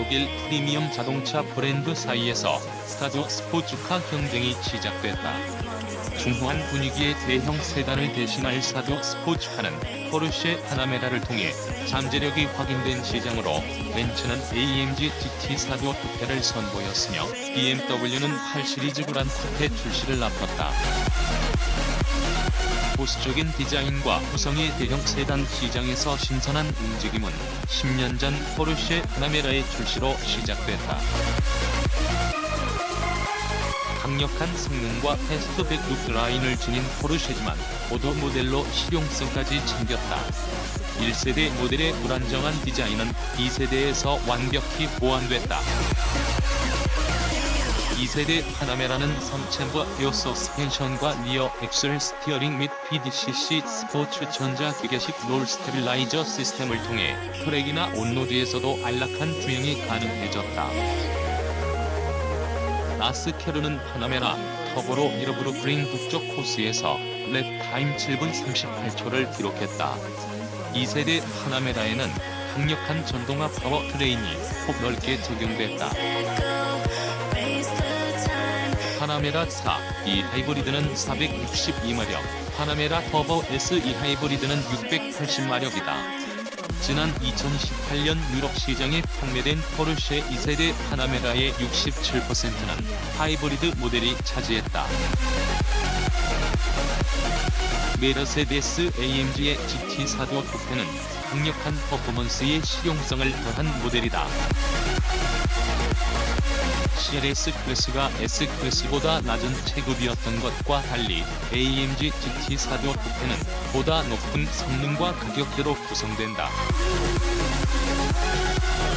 독일 프리미엄 자동차 브랜드 사이에서 스타드 스포츠카 경쟁이 시작됐다. 중후한 분위기의 대형 세단을 대신할 스타드 스포츠카는 포르쉐 파나메라를 통해 잠재력이 확인된 시장으로 벤츠는 AMG GT 스타드 쿠페를 선보였으며 BMW는 8시리즈 그란 쿠페 출시를 앞뒀다. 보수적인 디자인과 구성의 대형 세단 시장에서 신선한 움직임은 10년 전 포르쉐 파나메라의 출시로 시작됐다. 강력한 성능과 패스트백 루프라인을 지닌 포르쉐지만 보드 모델로 실용성까지 챙겼다. 1세대 모델의 불안정한 디자인은 2세대에서 완벽히 보완됐다. 2세대 파나메라는 3챔버 에어 서스펜션과 리어 엑셀 스티어링 및 PDCC 스포츠 전자기계식 롤 스테빌라이저 시스템을 통해 트랙이나 온로드에서도 안락한 주행이 가능해졌다. 나스케르는 파나메라 터보로 미러브루크링 북쪽 코스에서 랩타임 7분 38초를 기록했다. 2세대 파나메라에는 강력한 전동화 파워트레인이 폭넓게 적용됐다. 파나메라 4, E 하이브리드는 462마력, 파나메라 터보 SE 하이브리드는 680마력이다. 지난 2018년 유럽 시장에 판매된 포르쉐 2세대 파나메라의 67%는 하이브리드 모델이 차지했다. 메르세데스 AMG의 GT 사도 쿠페는 강력한 퍼포먼스에 실용성을 더한 모델이다. CLS 클래스가 S 클래스보다 낮은 체급이었던 것과 달리 AMG GT 사도 쿠페는 보다 높은 성능과 가격대로 구성된다.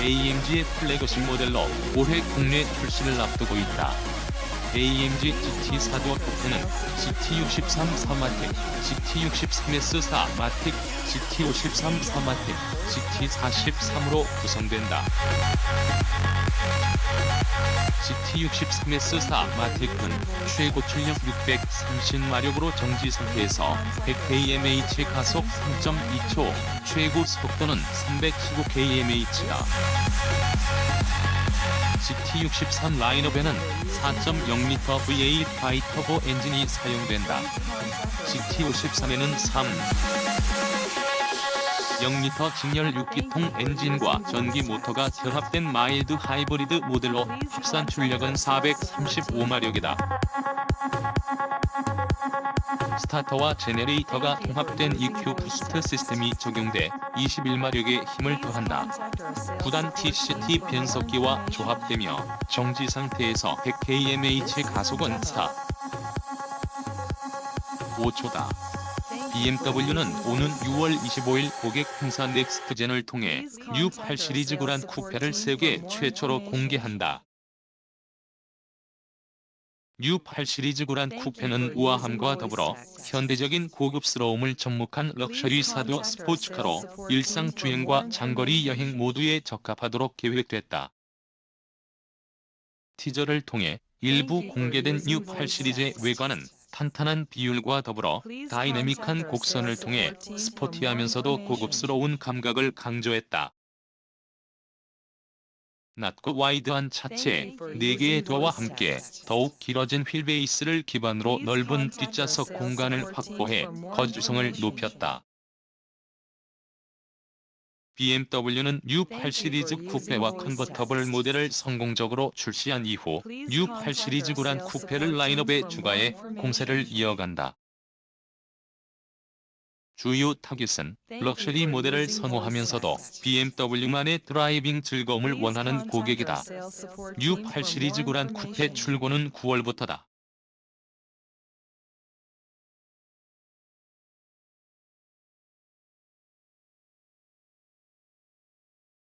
AMG의 플래그십 모델로 올해 국내 출시를 앞두고 있다. AMG GT 사도 쿠페는 GT63 4마틱, GT63S4 마틱, GT53 4마틱, GT43으로 구성된다. GT63S4 마틱은 최고 출력 630마력으로 정지 상태에서 100kmh 가속 3.2초, 최고 속도는 315kmh다. GT63 라인업에는 4.0L V8 바이터보 엔진이 사용된다. GT53에는 0L 직렬 6기통 엔진과 전기 모터가 결합된 마일드 하이브리드 모델로 합산 출력은 435마력이다. 스타터와 제네레이터가 통합된 EQ 부스트 시스템이 적용돼 21마력의 힘을 더한다. 9단 TCT 변속기와 조합되며 정지 상태에서 100kmh 가속은 4.5초다. BMW는 오는 6월 25일 고객 행사 넥스트젠을 통해 뉴 8시리즈 그란 쿠페를 세계 최초로 공개한다. 뉴 8시리즈 그란 쿠페는 우아함과 더불어 현대적인 고급스러움을 접목한 럭셔리 사도 스포츠카로 일상 주행과 장거리 여행 모두에 적합하도록 계획됐다. 티저를 통해 일부 공개된 뉴 8시리즈의 외관은 탄탄한 비율과 더불어 다이내믹한 곡선을 통해 스포티하면서도 고급스러운 감각을 강조했다. 낮고 와이드한 차체, 4개의 도어와 함께 더욱 길어진 휠베이스를 기반으로 넓은 뒷좌석 공간을 확보해 거주성을 높였다. BMW는 뉴 8시리즈 쿠페와 컨버터블 모델을 성공적으로 출시한 이후 뉴 8시리즈 그란 쿠페를 라인업에 추가해 공세를 이어간다. 주요 타깃은 럭셔리 모델을 선호하면서도 BMW만의 드라이빙 즐거움을 원하는 고객이다. 뉴 8시리즈 그란 쿠페 출고는 9월부터다.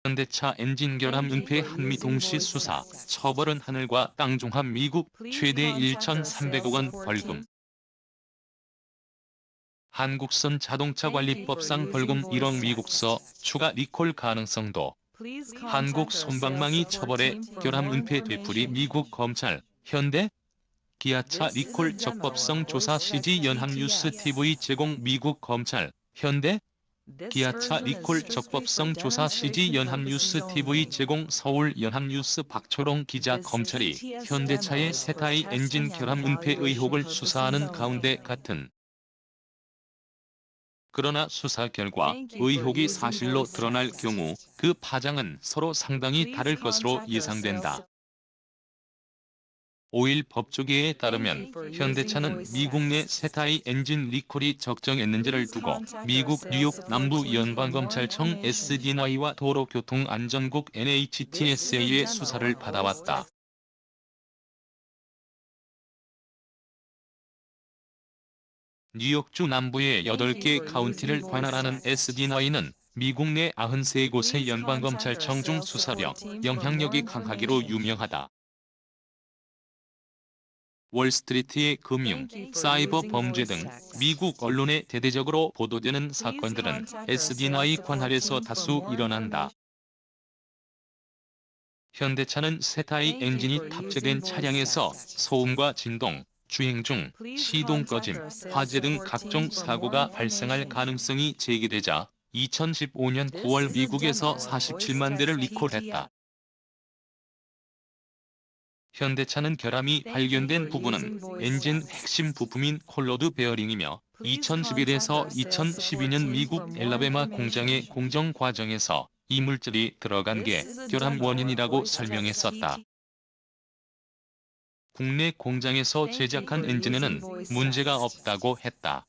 현대차 엔진 결함 은폐 한미 동시 수사, 처벌은 하늘과 땅 종합 미국 최대 1,300억 원 벌금. 한국선 자동차관리법상 벌금 1억 미국서 추가 리콜 가능성도. 한국 솜방망이 처벌에 결함 은폐 되풀이 미국 검찰, 현대, 기아차 리콜 적법성 조사 CG 연합뉴스 TV 제공 미국 검찰, 현대, 기아차 리콜 적법성 조사 CG 연합뉴스 TV 제공 서울 연합뉴스 박초롱 기자 검찰이 현대차의 세타이 엔진 결함 은폐 의혹을 수사하는 가운데 같은 그러나 수사 결과 의혹이 사실로 드러날 경우 그 파장은 서로 상당히 다를 것으로 예상된다. 5일 법조계에 따르면 현대차는 미국 내 세타이 엔진 리콜이 적정했는지를 두고 미국 뉴욕 남부 연방검찰청 SDNY와 도로교통안전국 NHTSA의 수사를 받아왔다. 뉴욕주 남부의 8개 카운티를 관할하는 SDNY는 미국 내 93곳의 연방검찰청 중 수사력, 영향력이 강하기로 유명하다. 월스트리트의 금융, 사이버 범죄 등 미국 언론에 대대적으로 보도되는 사건들은 SDNY 관할에서 다수 일어난다. 현대차는 세타이 엔진이 탑재된 차량에서 소음과 진동, 주행 중 시동 꺼짐, 화재 등 각종 사고가 발생할 가능성이 제기되자 2015년 9월 미국에서 47만 대를 리콜했다. 현대차는 결함이 발견된 부분은 엔진 핵심 부품인 콜로드 베어링이며 2011에서 2012년 미국 엘라베마 공장의 공정 과정에서 이 물질이 들어간 게 결함 원인이라고 설명했었다. 국내 공장에서 제작한 엔진에는 문제가 없다고 했다.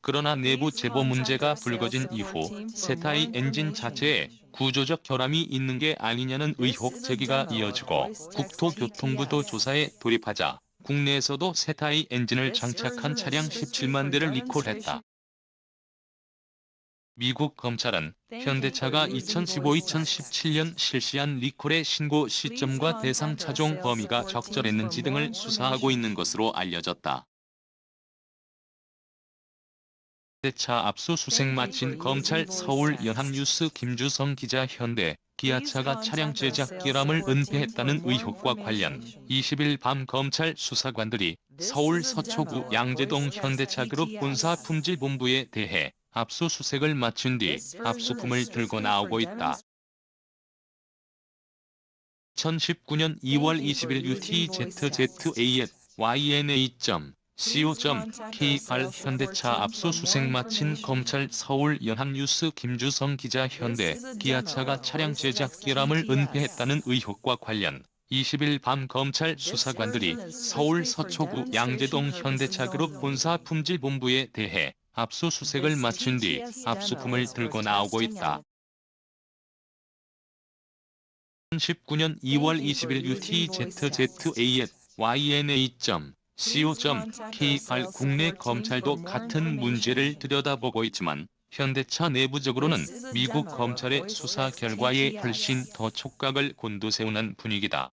그러나 내부 제보 문제가 불거진 이후 세타이 엔진 자체에 구조적 결함이 있는 게 아니냐는 의혹 제기가 이어지고 국토교통부도 조사에 돌입하자 국내에서도 세타이 엔진을 장착한 차량 17만 대를 리콜했다. 미국 검찰은 현대차가 2015-2017년 실시한 리콜의 신고 시점과 대상 차종 범위가 적절했는지 등을 수사하고 있는 것으로 알려졌다. 현대차 압수수색 마친 검찰 서울 연합뉴스 김주성 기자 현대, 기아차가 차량 제작 결함을 은폐했다는 의혹과 관련 20일 밤 검찰 수사관들이 서울 서초구 양재동 현대차그룹 군사품질본부에 대해 압수수색을 마친 뒤 압수품을 들고 나오고 있다. 2019년 2월 20일 UTZZA.YNA.co.kr 현대차 압수수색 마친 검찰 서울 연합뉴스 김주성 기자 현대, 기아차가 차량 제작 결함을 은폐했다는 의혹과 관련 20일 밤 검찰 수사관들이 서울 서초구 양재동 현대차그룹 군사품질본부에 대해 압수수색을 마친 뒤 압수품을 들고 나오고 있다. 2019년 2월 20일 UTZZA.YNA.co.kr 국내 검찰도 같은 문제를 들여다보고 있지만 현대차 내부적으로는 미국 검찰의 수사 결과에 훨씬 더 촉각을 곤두세우는 분위기다.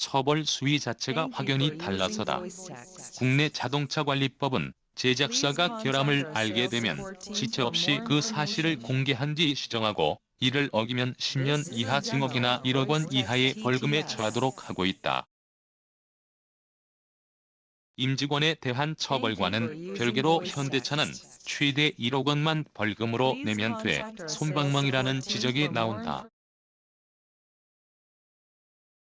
처벌 수위 자체가 확연히 달라서다. 국내 자동차관리법은 제작사가 결함을 알게 되면 지체 없이 그 사실을 공개한 뒤 시정하고 이를 어기면 10년 이하 징역이나 1억 원 이하의 벌금에 처하도록 하고 있다. 임직원에 대한 처벌과는 별개로 현대차는 최대 1억 원만 벌금으로 내면 돼 솜방망이라는 지적이 나온다.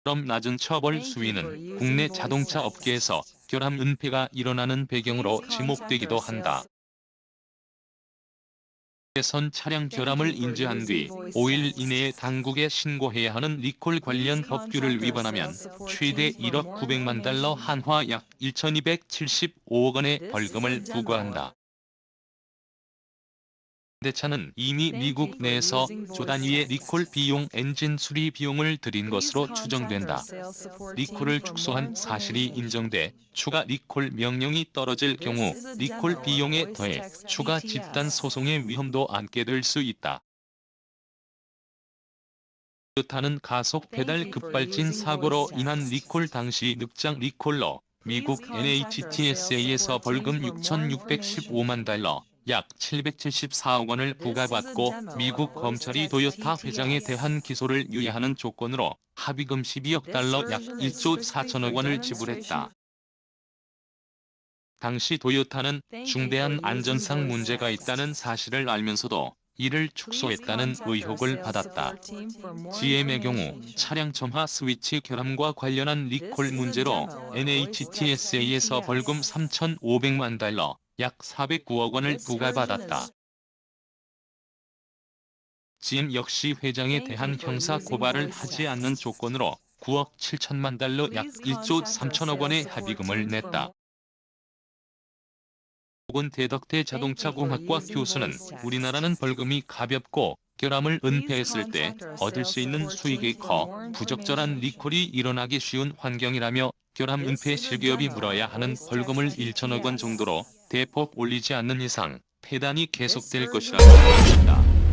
그럼 낮은 처벌 수위는 국내 자동차 업계에서 결함 은폐가 일어나는 배경으로 지목되기도 한다. 선 차량 결함을 인지한 뒤 5일 이내에 당국에 신고해야 하는 리콜 관련 법규를 위반하면 최대 1억 900만 달러 한화 약 1,275억 원의 벌금을 부과한다. 현대차는 이미 미국 내에서 조 단위의 리콜 비용 엔진 수리 비용을 들인 것으로 추정된다. 리콜을 축소한 사실이 인정돼 추가 리콜 명령이 떨어질 경우 리콜 비용에 더해 추가 집단 소송의 위험도 안게 될 수 있다. 토요타는 가속 페달 급발진 사고로 인한 리콜 당시 늑장 리콜로 미국 NHTSA에서 벌금 6,615만 달러, 약 774억 원을 부과받고 미국 검찰이 도요타 회장에 대한 기소를 유예하는 조건으로 합의금 12억 달러 약 1조 4천억 원을 지불했다. 당시 도요타는 중대한 안전상 문제가 있다는 사실을 알면서도 이를 축소했다는 의혹을 받았다. GM의 경우 차량 점화 스위치 결함과 관련한 리콜 문제로 NHTSA에서 벌금 3,500만 달러, 약 409억 원을 부과받았다. GM 역시 회장에 대한 형사 고발을 하지 않는 조건으로 9억 7천만 달러 약 1조 3천억 원의 합의금을 냈다. 대덕대 자동차공학과 교수는 우리나라는 벌금이 가볍고 결함을 은폐했을 때 얻을 수 있는 수익이 커 부적절한 리콜이 일어나기 쉬운 환경이라며 결함 은폐 실기업이 물어야 하는 벌금을 1천억 원 정도로 대폭 올리지 않는 이상 폐단이 계속될 것이라고 말했다.